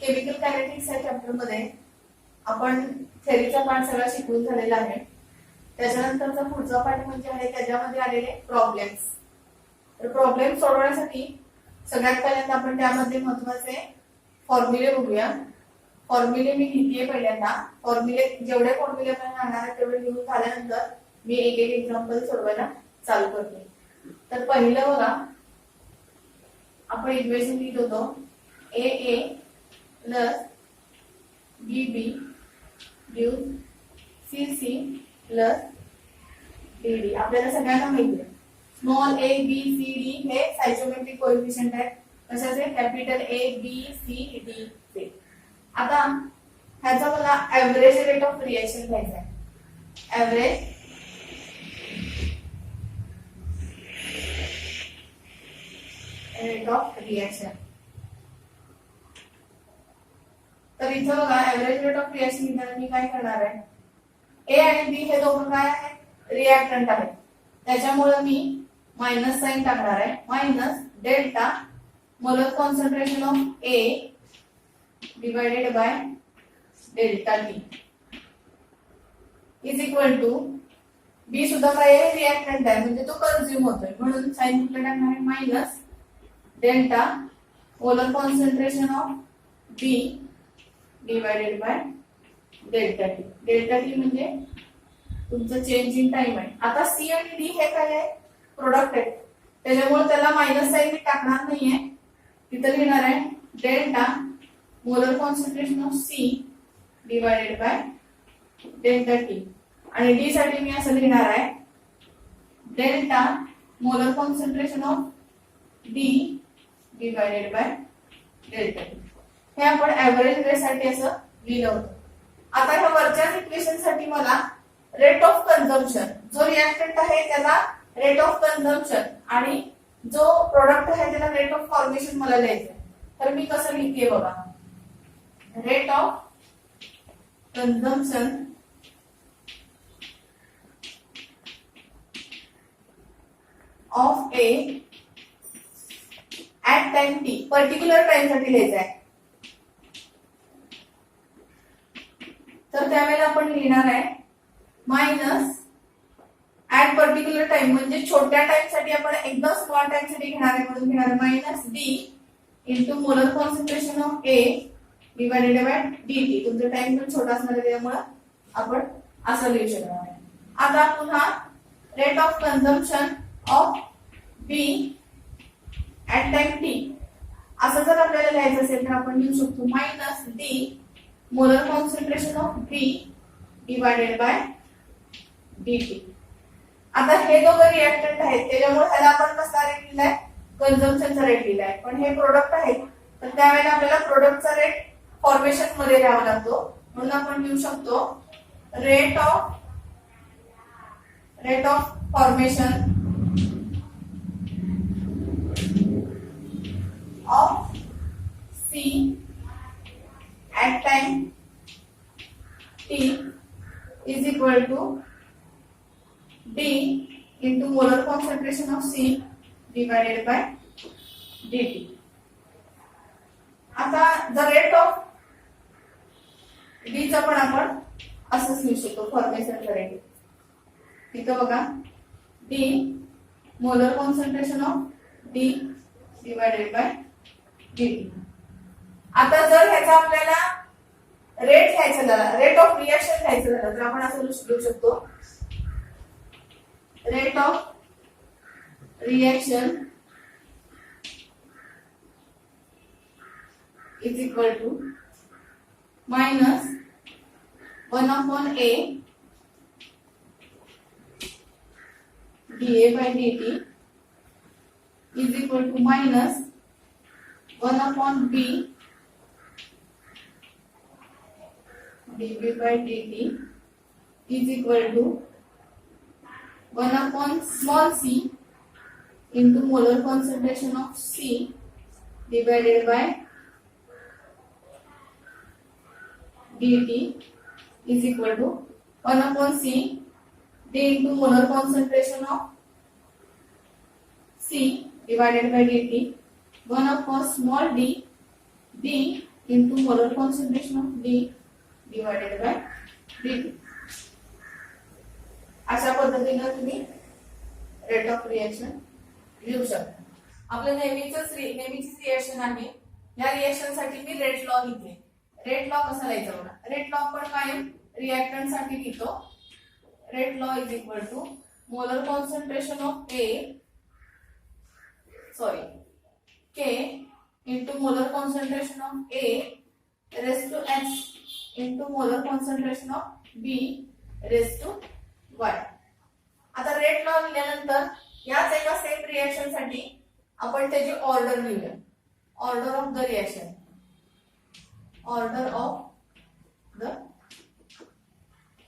Chemical kinetics या chapter मध्ये आपण थेअरीचा पार्ट सगळा शिकून झालेला आहे. त्याच्यानंतरचा पुढचा पार्ट म्हणजे आहे त्याच्यामध्ये आलेले प्रॉब्लेम्स. तर प्रॉब्लेम सोडवण्यासाठी सगळ्यात पहिल्यांदा आपण त्यामध्ये महत्त्वाचे फॉर्म्युले बघूया. फॉर्म्युले मी लिहिते पहिल्यांदा. फॉर्म्युले जेवढे फॉर्म्युले आपण आणणार आहे तेवढे लिहून झाल्यानंतर मी एक एक एक्झाम्पल सोडवायला चालू करते. तर पहिलं बघा, आपण इक्वेशन लिहित होतो AA प्लस BB ड्यूज CC प्लस DD. आपल्याला सगळ्यांना माहिती आहे small a b c d हे सायकोमेट्रिक कोएफिशिएंट आहेत. कशाचे? Capital A B C D चे. आता ह्याचा मला एव्हरेज रेट ऑफ रिएक्शन घ्यायचा आहे. Average rate of reaction. तर इथं बघा एव्हरेज रेट ऑफ रिएक्शन घेताना मी काय करणार आहे, ए आणि बी हे दोघं काय आहेत? रिएक्टंट आहेत. त्याच्यामुळे मी मायनस साइन टाकणार आहे. Minus delta molar concentration of A divided by delta T is equal to B सुद्धा काय आहे? रिएक्टंट आहे, म्हणजे तो कंझ्युम होतोय, म्हणून साइन कुठे टाकणार आहे? Minus delta molar concentration of B divided by delta T. Delta T म्हणजे तुमचं चेंज इन टाइम आहे. आता सी आणि डी हे काय आहे? प्रोडक्ट आहे, त्याच्यामुळे त्याला मायनस साइन मी टाकणार नाहीये. तिथं लिहिणार आहे delta molar concentration of C divided by delta T. आणि डी साठी मी असं लिहिणार आहे delta molar concentration of D divided by delta T. हे आपण एव्हरेज रेट साठी असं लिहिलं होतं. आता ह्या वरच्या इक्वेशन साठी मला रेट ऑफ कन्झम्पशन, जो रिएक्टंट आहे त्याला रेट ऑफ कन्झम्पशन आणि जो प्रोडक्ट आहे त्याला रेट ऑफ फॉर्मेशन मला लिहायचं आहे. तर मी कसं लिहिते बघा, rate of consumption of A at time T, particular time साठी लिहायचं आहे. तर त्यावेळेला आपण लिहिणार आहे मायनस ऍट पर्टिक्युलर टाइम, म्हणजे छोट्या टाइम साठी आपण एकदम स्मॉल टाइम साठी घेणार आहे, म्हणून घेणार आहे minus D into molar concentration of A divided by dt. तुमचा टाइम पण छोटा असणार आहे त्यामुळे आपण असं लिहू शकणार आहे. आता पुन्हा rate of consumption of B at time T असं जर आपल्याला लिहायचं असेल तर आपण लिहू शकतो minus D molar concentration of B divided by dt. आता हे दोघं रिएक्टंट आहेत, त्याच्यामुळे ह्याला आपण कसा रेट लिहिलाय? कन्झम्पशनचा रेट लिहिलाय. पण हे प्रोडक्ट आहेत, तर त्यावेळेला आपल्याला प्रोडक्टचा रेट फॉर्मेशन मध्ये द्यावा लागतो, म्हणून आपण लिहू शकतो rate of formation of C at time T is equal to D into molar concentration of C divided by dt. आता the rate of D चा पण आपण असंच लिहू शकतो फॉर्मेशनचा रेट. इथं बघा D molar concentration of D divided by dt. आता जर ह्याचा आपल्याला रेट घ्यायचं झाला, रेट ऑफ रिएक्शन घ्यायचं झालं तर आपण असं लिहू शकतो rate of reaction is equal to minus 1/a dA by dt is equal to minus 1/b dB by dt is equal to 1/c into molar concentration of C divided by dt is equal to 1/c d into molar concentration of C divided by dt 1/small d into molar concentration of D divided by dt. अशा पद्धतीने तुम्ही rate of reaction लिहू शकता. आपलं नेहमीचीच reaction आहे. या reaction साठी मी rate law लिहिते. रेट लॉ कसा लिहायचा बघा. रेट लॉ आपण कायम रिएक्टंट साठी लिहितो. Rate law is equal to molar concentration of K into molar concentration of A raised to H into molar concentration of B raised to Y. आता rate law लिहिल्यानंतर याच एका सेम रिएक्शन साठी आपण त्याची ऑर्डर लिहूया. Order of the reaction. Order of the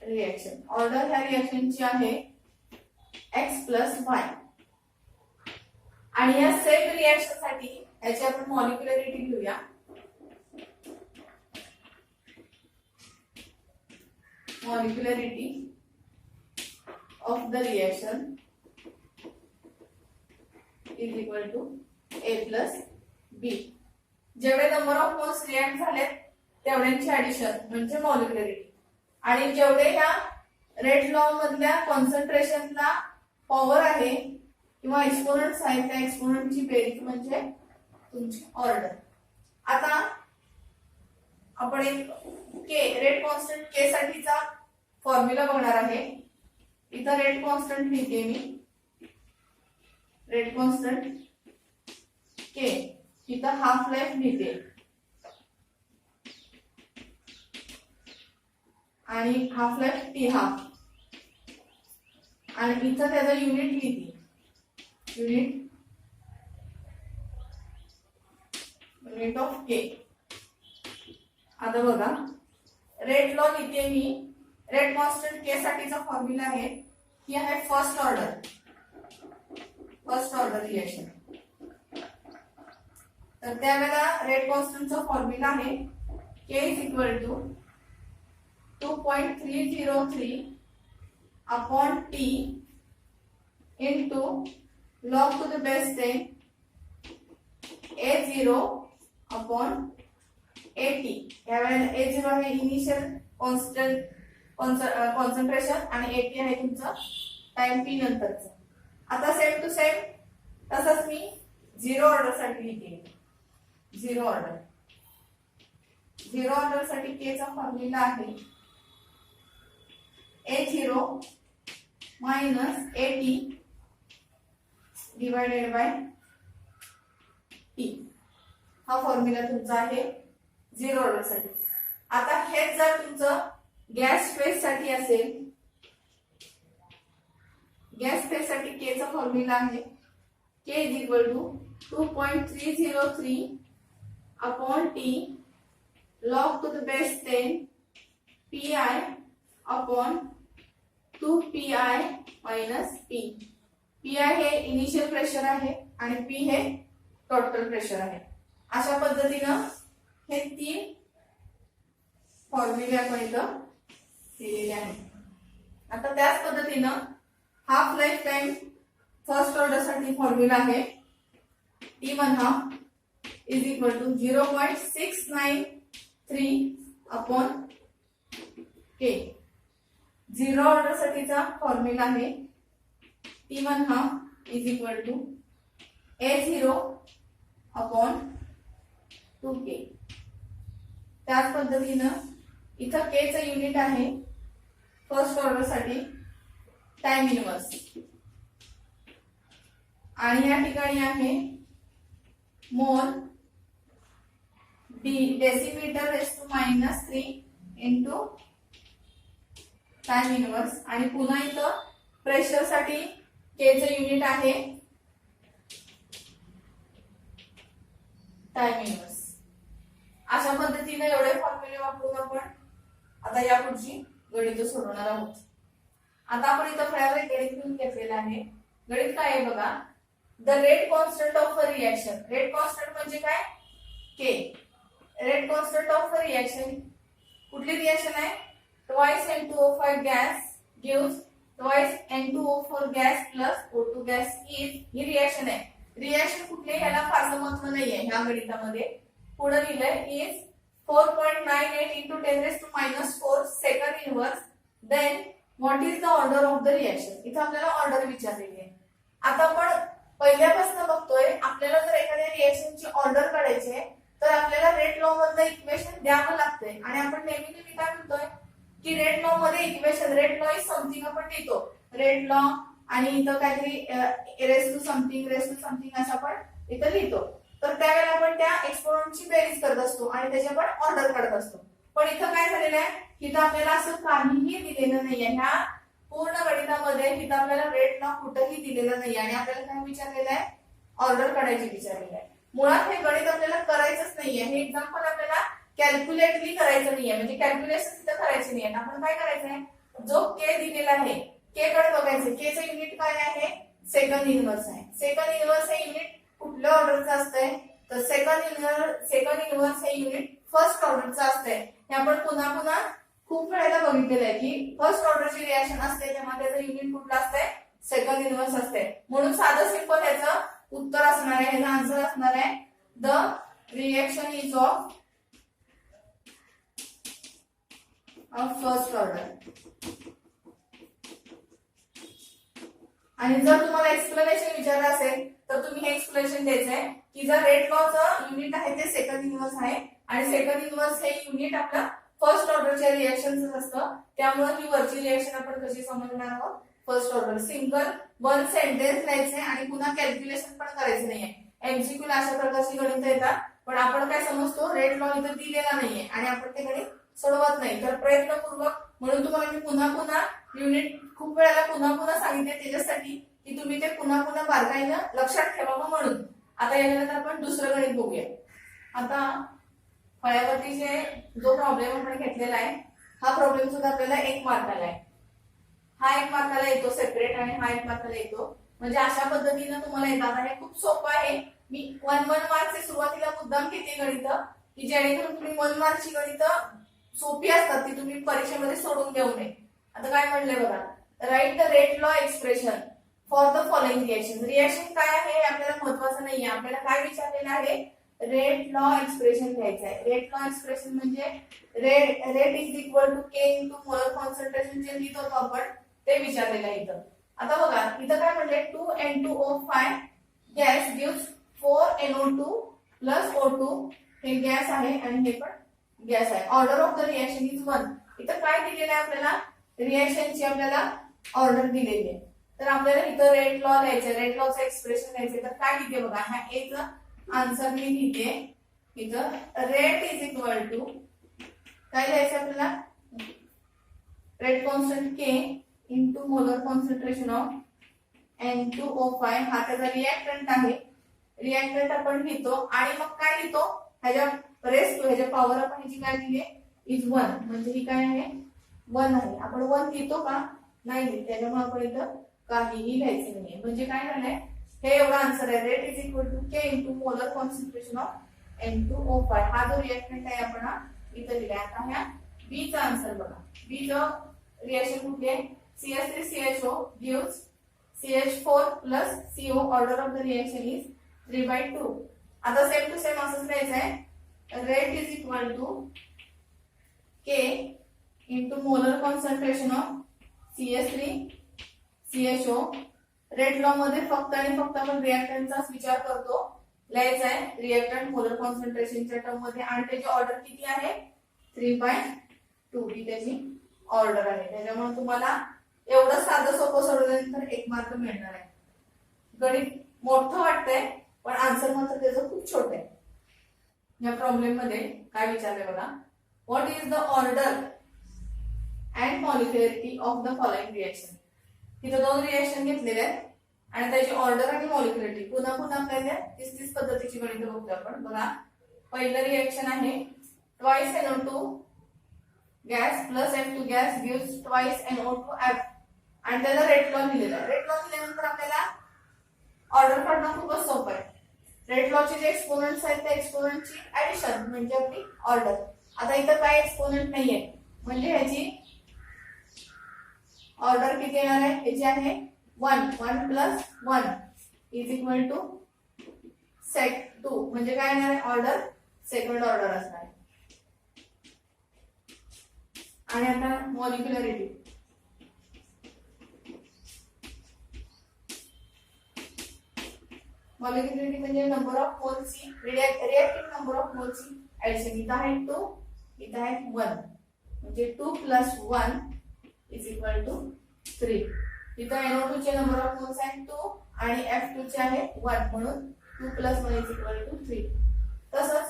reaction. Order ह्या रिएक्शनची आहे x प्लस y. आणि या सेम रिएक्शन साठी याची आपण मॉलिक्युलरिटी घेऊया. Molecularity of the reaction is equal to a plus b. जेवढे नंबर ऑफ मोल्स रिएक्ट झालेत तेवढ्यांची ऍडिशन म्हणजे मॉलिक्युलरिटी. आणि जेवढे ह्या रेट लॉ मधल्या कॉन्सन्ट्रेशनला पॉवर आहे किंवा एक्सपोनंट्स आहेत त्या एक्सपोनंटची बेरीज म्हणजे तुमची ऑर्डर. आता आपण एक रेट कॉन्स्टंट के साठीचा फॉर्म्युला बघणार आहे. इथं रेट कॉन्स्टंट लिहिते मी. रेट कॉन्स्टंट के. इथं हाफ लाईफ लिहिते आणि हाफ लाईफ टी हाफ. आणि इथं त्याचं युनिट लिहिते. युनिट ऑफ के. आता बघा रेट लॉ लिहिते मी. रेट कॉन्स्टंट के साठीचा फॉर्म्युला आहे ही आहे फर्स्ट ऑर्डर रिएक्शन. तर त्यावेळेला रेट कॉन्स्टंटचा फॉर्म्युला आहे K is equal to 2.303 upon T into log to the base 10 A0 upon AT. यावेळेला A0 आहे इनिशियल कॉन्सन्ट्रेशन आणि AT आहे तुमचं टाइम टी नंतरचं. आता सेम टू सेम तसंच मी झिरो ऑर्डर साठी लिहिते. झिरो ऑर्डर साठी के चा फॉर्म्युला आहे A0 minus AT divided by T. हा फॉर्म्युला तुमचा आहे झिरो ऑर्डर साठी. आता हेच जर तुमचं गॅस फेज साठी असेल. गॅस फेज साठी के चा फॉर्म्युला आहे K is equal to 2.303 upon T log to the base 10 P I upon 2 P I minus P. P I हे इनिशियल प्रेशर आहे आणि पी हे टोटल प्रेशर आहे. अशा पद्धतीनं हे तीन फॉर्म्युले आपण इथं दिलेले आहेत. आता त्याच पद्धतीनं half life time first order साठी फॉर्म्युला आहे T1 is equal to 0.693 upon K. Zero order साठीचा फॉर्म्युला आहे T1 is equal to A0 upon 2K. त्याच पद्धतीनं इथं के चं युनिट आहे फर्स्ट ऑर्डर साठी टाइम इनवर्स. आणि या ठिकाणी आहे mole decimetre raise to -3 into time inverse. आणि पुन्हा इथं प्रेशर साठी के चं युनिट आहे टाइम इनवर्स. अशा पद्धतीने एवढे फॉर्म्युले वापरून आपण आता या पुढची गणित सोडवणार आहोत. आता आपण इथं फळ्यावर गणित घेऊन घेतलेलं आहे. गणित काय आहे बघा. The rate constant of a reaction. Rate constant म्हणजे काय K. Rate constant of a reaction कुठली रिएक्शन आहे. Twice N2O5 gas gives twice N2O4 gas plus O2 gas is. ही रिएक्शन आहे. रिएक्शन कुठली ह्याला फारसं महत्व नाहीये ह्या गणितामध्ये. पुढे लिहिलंय is 4.98 into 10 raised to minus 4 second inverse, then what is the order of the reaction? इथं आपल्याला ऑर्डर विचारलेली आहे. आता आपण पहिल्यापासून बघतोय, आपल्याला जर एखाद्या रिएक्शनची ऑर्डर काढायची आहे तर आपल्याला रेट लॉ मधलं इक्वेशन द्यावं लागतंय. आणि आपण नेहमी काय म्हणतोय की रेट लॉ मध्ये equation, rate law is something आपण लिहितो, रेट लॉ आणि इथं काहीतरी रेस टू समथिंग असं आपण इथं लिहितो. तर त्यावेळेला आपण त्या एक्सपोनंटची बेरीज करत असतो आणि त्याची आपण ऑर्डर काढत असतो. पण इथं काय झालेलं आहे, इथं आपल्याला असं काहीही दिलेलं नाहीये. ह्या पूर्ण गणितामध्ये इथं आपल्याला रेट लॉ कुठेही दिलेलं नाही आणि आपल्याला काय विचारलेलं आहे, ऑर्डर काढायची विचारलेलं आहे. मुळात हे गणित आपल्याला करायचंच नाहीये. हे एक्झाम्पल आपल्याला कॅल्क्युलेटली करायचं नाहीये, म्हणजे कॅल्क्युलेशन तिथं करायची नाहीये. आपण काय करायचंय, जो के दिलेला आहे के कडे बघायचं. के चं युनिट काय आहे, सेकंड इनव्हर्स आहे. सेकंड इनव्हर्स हे युनिट कुठल्या ऑर्डरचं असतंय, तर सेकंड इनव्हर्स हे युनिट फर्स्ट ऑर्डरचं असतंय. हे आपण पुन्हा खूप वेळेला बघितलेलं आहे की फर्स्ट ऑर्डरची रिएक्शन असते तेव्हा त्याचं युनिट कुठलं असतंय, सेकंड इनव्हर्स असते. म्हणून साधं सिंपल याचं उत्तर असणार आहे, ह्याचा आन्सर असणार आहे the reaction is of first order. आणि जर तुम्हाला एक्सप्लेनेशन विचारलं असेल तर तुम्ही हे एक्सप्लेनेशन द्यायचंय की जर रेट लॉचं युनिट आहे ते सेकंड इनव्हर्स आहे आणि सेकंड इनव्हर्स हे युनिट आपलं फर्स्ट ऑर्डरच्या रिएक्शनच असतं, त्यामुळे ही वरची रिएक्शन आपण कशी समजणार आहोत, first order. Single one sentence लिहायचंय आणि पुन्हा कॅल्क्युलेशन पण करायचं नाहीये. एमसीक्यू अशा प्रकारची गणित येतात, पण आपण काय समजतो, रेट लॉ इथं दिलेला नाहीये आणि आपण ते गणित सोडवत नाही. तर प्रयत्नपूर्वक, म्हणून तुम्हाला मी पुन्हा युनिट खूप वेळेला पुन्हा सांगितले त्याच्यासाठी की तुम्ही ते पुन्हा बारकाईनं लक्षात ठेवावं म्हणून. आता यानंतर आपण दुसरं गणित बघूया. आता फळ्यावरतीचे जो प्रॉब्लेम आपण घेतलेला आहे हा प्रॉब्लेम सुद्धा आपल्याला 1 मार्काला आहे. हा 1 मार्काला येतो सेपरेट आणि हा 1 मार्काला येतो. म्हणजे अशा पद्धतीनं तुम्हाला येतात. हे खूप सोपं आहे. मी 1 मार्कचे सुरुवातीला मुद्दाम घेते गणित की जेणेकरून तुम्ही 1 मार्कची गणित सोपी असतात ती तुम्ही परीक्षेमध्ये सोडून देऊ नये. आता काय म्हणलंय बघा, write the rate law expression for the following reaction. Reaction काय आहे आपल्याला महत्वाचं नाहीये, आपल्याला काय विचारलेलं आहे, रेट लॉ एक्सप्रेशन घ्यायचं आहे. रेट लॉ एक्सप्रेशन म्हणजे rate is equal to K into molar concentration जे लिहित होतो आपण ते विचारलेलं आहे इथं. आता बघा इथं काय म्हणले, 2N2O5 gas gives 4NO2 plus O2. हे गॅस आहे आणि हे पण गॅस आहे. Order of the reaction is 1. इथं काय दिलेलं आहे आपल्याला, रिएक्शनची आपल्याला ऑर्डर दिलेली आहे. तर आपल्याला इथं रेट लॉ लिहायचं, रेट लॉचं एक्सप्रेशन लिहायचं. तर काय लिहिते बघा, ह्या एचं आन्सर मी लिहिते इथं, रेट इज इक्वल टू काय लिहायचं आपल्याला, rate constant K into molar concentration of N2O5. हा त्याचा रिएक्टंट आहे. रिएक्टंट आपण लिहितो आणि मग काय लिहितो, ह्याच्या रेस टू ह्याच्या पॉवर आपण ह्याची काय लिहिली इज 1. म्हणजे ही काय आहे, 1 आहे. आपण 1 लिहितो का, नाही लिहित. त्याच्यामुळे आपण इथं काहीही लिहायचं नाहीये. म्हणजे काय झालंय, हे एवढा आन्सर आहे, rate is equal to K into molar concentration of N2O5. हा जो रिएक्टंट आहे आपण इथं लिहिलाय. आता ह्या बी चा आन्सर बघा. बी चं रिएक्शन कुठली आहे, CH3CHO gives CH4 plus CO. Order of the reaction is 3/2. आता सेम टू सेम असंच लिहायचं आहे, rate is equal to K into molar concentration of CH3CHO. Rate law मध्ये फक्त आणि फक्त आपण रिएक्टंटचाच विचार करतो, लिहायचा आहे रिएक्टंट मोलर कॉन्सन्ट्रेशनच्या टर्म मध्ये. आणि त्याची ऑर्डर किती आहे, 3/2 ही त्याची ऑर्डर आहे. त्याच्यामुळे तुम्हाला एवढं साधं सोपं सोडवल्यानंतर 1 मार्क मिळणार आहे. गणित मोठं वाटतंय पण आन्सर मात्र त्याचं खूप छोटं आहे. या प्रॉब्लेम मध्ये काय विचारलंय बघा, what is the order and molecularity of the following reaction. इथं 2 रिएक्शन घेतलेले आहेत आणि त्याची ऑर्डर आणि मॉलिक्युलरिटी पुन्हा आपल्याला 30 पद्धतीची गणित बघतो आपण. बघा पहिलं रिएक्शन आहे, twice NO2 gas plus F2 gas gives twice NO2F आणि त्याला रेट लॉ लिहिलेला आहे. रेट लॉ लिहिल्यानंतर आपल्याला ऑर्डर काढणं खूपच सोपं आहे. रेट लॉचे जे एक्सपोनंट्स आहेत त्या एक्सपोनंटची ऍडिशन म्हणजे आपली ऑर्डर. आता इथं काय एक्सपोनंट नाहीये म्हणजे ह्याची ऑर्डर किती येणार आहे, ह्याची आहे 1 प्लस 1 इज इक्वल टू सेक 2. म्हणजे काय येणार आहे, ऑर्डर सेकंड ऑर्डर असणार आहे. आणि आता मॉलिक्युलरिटी. मॉलिक्युलरिटी म्हणजे नंबर ऑफ मोलची रिएक्टिव्ह नंबर ऑफ मोलची ऍडिशन. इथं आहे 2, इथं आहे 1, म्हणजे 2 + 1 = 3. इथं NO2 चे नंबर ऑफ मोल्स आहेत 2 आणि F2 चे आहे 1, म्हणून 2 + 1 = 3. तसंच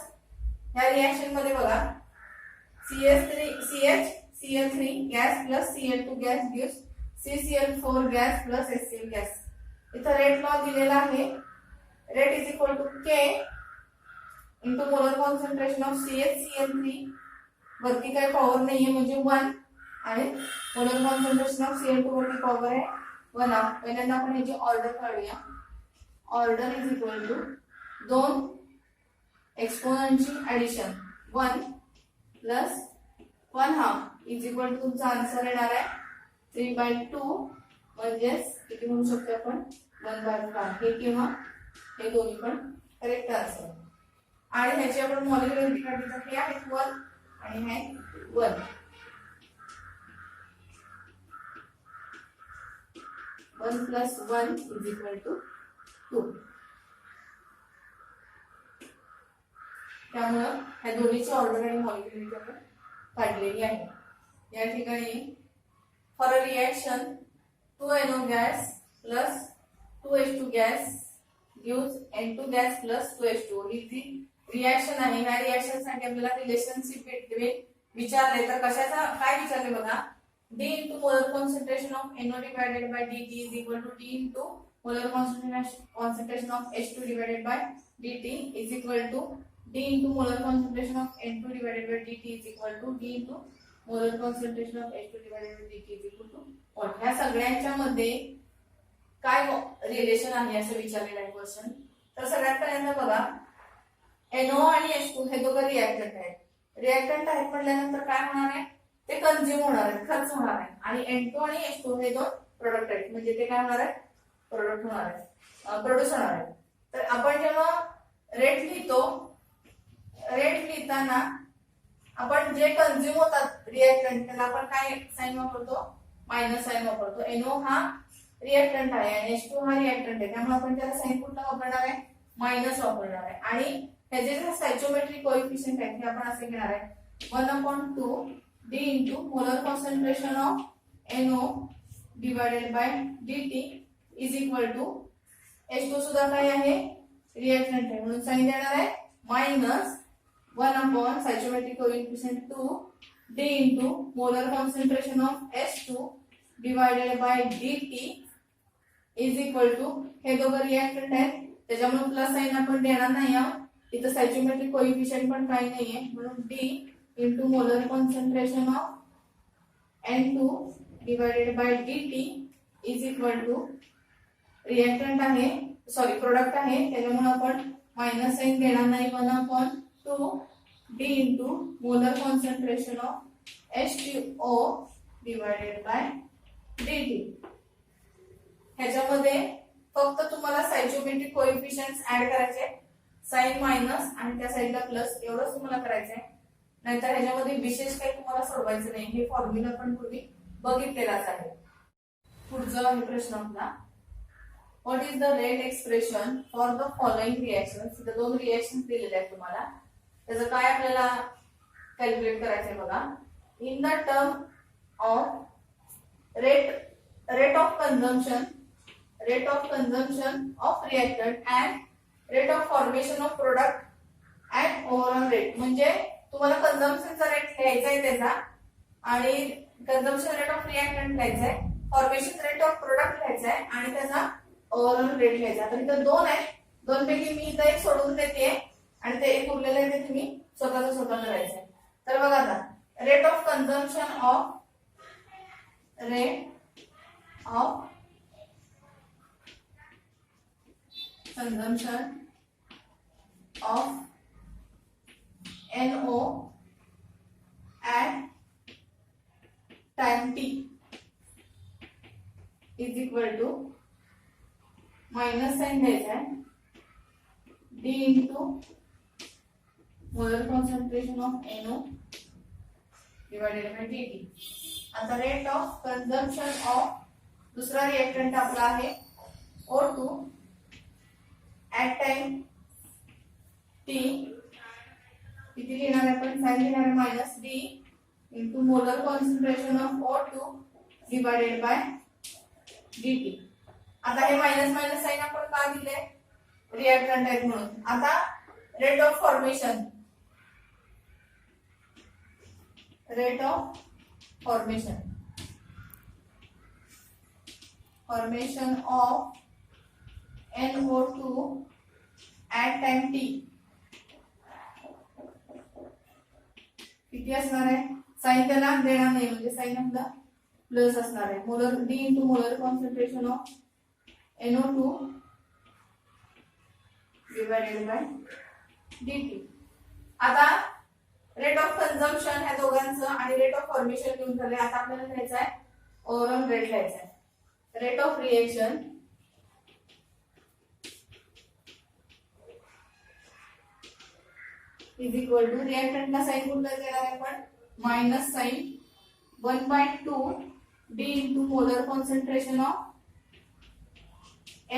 ह्या रिएक्शन मध्ये बघा CH3Cl3 gas plus Cl2 gas gives CCl4 gas plus HCl gas. इथं रेट लॉ दिलेला आहे. Rate K into molar concentration of CHCl3. वरती काही पॉवर नाहीये म्हणजे 1 आणि मोलर कॉन्सन्ट्रेशन ऑफ Cl2 वरती पॉवर आहे 1. पहिल्यांदा आपण याची ऑर्डर काढूया. ऑर्डर दोन एक्सपोनंटची ऍडिशन 1 + 1/2 तुमचा आन्सर येणार आहे 3/2, म्हणजेच किती म्हणू शकतो आपण 1/5. हे किंवा हे दोन्ही पण करेक्ट आन्सर. आणि ह्याची आपण मॉलिक्युलरिटी काढली तर हे आहे 1 आणि हे 1. 1 + 1 = 2. त्यामुळे ह्या दोन्हीची ऑर्डर आणि मॉलिक्युलरिटी आपण काढलेली आहे. या ठिकाणी for a reaction 2NO gas plus 2H2 gas gives N2 gas plus 2H2. ही जी रिएक्शन आहे ह्या रिएक्शन साठी आपल्याला रिलेशनशिप बिटवीन विचारले तर कशाचा काय विचारले बघा. D into molar concentration of NO divided by dt is equal to D into molar concentration of H2 divided by dt is equal to D into molar concentration of N2 divided by dt is equal to D into molar concentration of H2 divided by dt is equal to what. ह्या सगळ्यांच्या मध्ये काय relation आहे असं विचारलेलं आहे question. तर सगळ्यात पहिल्यांदा बघा NO आणि H2 हे दोघं रिएक्टंट आहेत. रिएक्टंट आहेत म्हटल्यानंतर काय होणार आहे ते कंझ्युम होणार आहे, खर्च होणार आहे. आणि N2 आणि H2 हे दोन प्रोडक्ट आहेत, म्हणजे ते काय होणार आहे प्रोडक्ट होणार आहे, प्रोड्यूस होणार आहे. तर आपण जेव्हा रेट लिहितो, रेट लिहिताना आपण जे कंझ्युम होतात रिएक्टंट त्याला आपण काय साइन वापरतो मायनस साइन वापरतो. NO हा रिएक्टंट आहे आणि H2 हा रिएक्टंट आहे, त्यामुळे आपण त्याला साइन कुठला वापरणार आहे मायनस वापरणार आहे. आणि ह्याचे जे स्टॅइचियोमेट्रिक कोएफिशिएंट आहेत ते आपण असे घेणार आहे 1/2 D into molar concentration of NO divided by dt is equal to H2 सुद्धा काय आहे रिएक्टंट आहे म्हणून साइन देणार आहे minus 1 स्टॅइचियोमेट्रिक coefficient 2 D into molar concentration of H2 divided by dt is equal to हे दोघं रिएक्टंट आहेत त्याच्यामुळे प्लस साइन आपण देणार नाही आहोत. इथं स्टॅइचियोमेट्रिक कोएफिशिएंट पण काही नाहीये म्हणून D into molar concentration of N2 divided by dt is equal to reactant आहे सॉरी प्रोडक्ट आहे त्याच्यामुळे आपण मायनस साइन देणार नाही 1/2 D into molar concentration of H2O divided by dt. ह्याच्यामध्ये फक्त तुम्हाला स्टॅइचियोमेट्रिक कोएफिशिएंट्स ऍड करायचे, साइन मायनस आणि त्या साइडला प्लस एवढंच तुम्हाला करायचं आहे. नाहीतर ह्याच्यामध्ये विशेष काही तुम्हाला सोडवायचं नाही, हे फॉर्म्युला पण पूर्वी बघितलेलाच आहे. पुढचा आहे प्रश्न आपला what is the rate expression for the following reactions. इथे दोन रिएक्शन्स दिलेले आहेत तुम्हाला, त्याचं काय आपल्याला कॅल्क्युलेट करायचंय बघा. In the term of rate of consumption of reactant and rate of formation of product and overall rate. म्हणजे तुम्हाला कंझम्पशनचा रेट लिहायचा आहे त्याचा आणि कंझम्पशन रेट ऑफ रिएक्टंट लिहायचा आहे, फॉर्मेशन रेट ऑफ प्रोडक्ट लिहायचा आहे आणि त्याचा ओव्हरऑल रेट लिहायचा. तर इथं दोन आहेत, दोन पैकी मी इथं एक सोडून देते आणि ते एक उरलेलं आहे ते तुम्ही स्वतः करायचं आहे. तर बघा आता rate of consumption of NO at time t is equal to minus sign द्यायचा आहे D into molar concentration of NO divided by dt. आता रेट ऑफ कन्झम्पशन ऑफ दुसरा रिएक्टंट आपला आहे O2 ऍट टाइम t. किती लिहिणार आहे आपण? साइन लिहिणार आहे minus d into molar concentration of O2 divided by dt. आता हे मायनस मायनस साइन आपण का दिले? रिएक्टंट आहेत म्हणून. आता rate of formation of NO2 at time t किती असणार आहे? साइन त्याला देणार नाही म्हणजे साइन आपला प्लस असणार आहे. Molar d into molar concentration of NO2 divided by dt. आता रेट ऑफ कन्झम्पशन ह्या दोघांचं आणि रेट ऑफ फॉर्मेशन घेऊन झाले. आता आपल्याला लिहायचं आहे ओव्हरऑल रेट लिहायचा आहे. Rate of reaction is equal to रिएक्टंटला साइन कुठला देणार आहे आपण? Minus sign 1/2 d into molar concentration of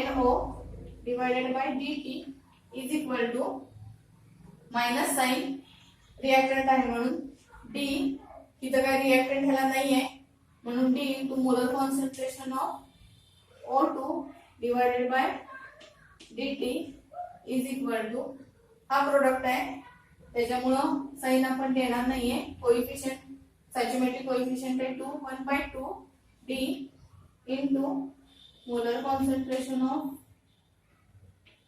NO divided by dt is equal to minus sign reactant आहे म्हणून d, तिथं काय रिएक्टंट ह्याला नाहीये म्हणून d into molar concentration of O2 divided by dt is equal to हा product आहे त्याच्यामुळं साइन आपण देणार नाहीये. कोएफिशिएंट सॅच्युरेटेड कोएफिशिएंट आहे 1/2 d into molar concentration of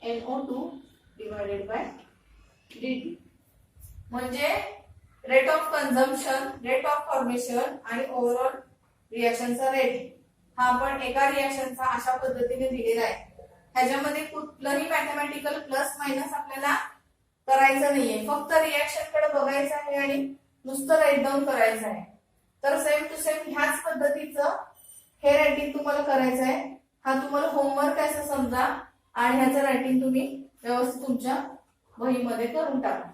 NO2 divided by dt. म्हणजे rate of consumption, rate of formation आणि overall रिएक्शनचा rate हा आपण एका रिएक्शनचा अशा पद्धतीने दिलेला आहे. ह्याच्यामध्ये कुठलंही मॅथमॅटिकल प्लस मायनस आपल्याला करायचं नाहीये. फक्त रिएक्शन कडे बघायचं आहे आणि नुसतं राईट डाऊन करायचं आहे. तर सेम टू सेम ह्याच पद्धतीचं हे रायटिंग तुम्हाला करायचं आहे. हा तुम्हाला होमवर्क आहे असं समजा आणि ह्याचं रायटिंग तुम्ही व्यवस्थित तुमच्या वहीमध्ये करून टाका.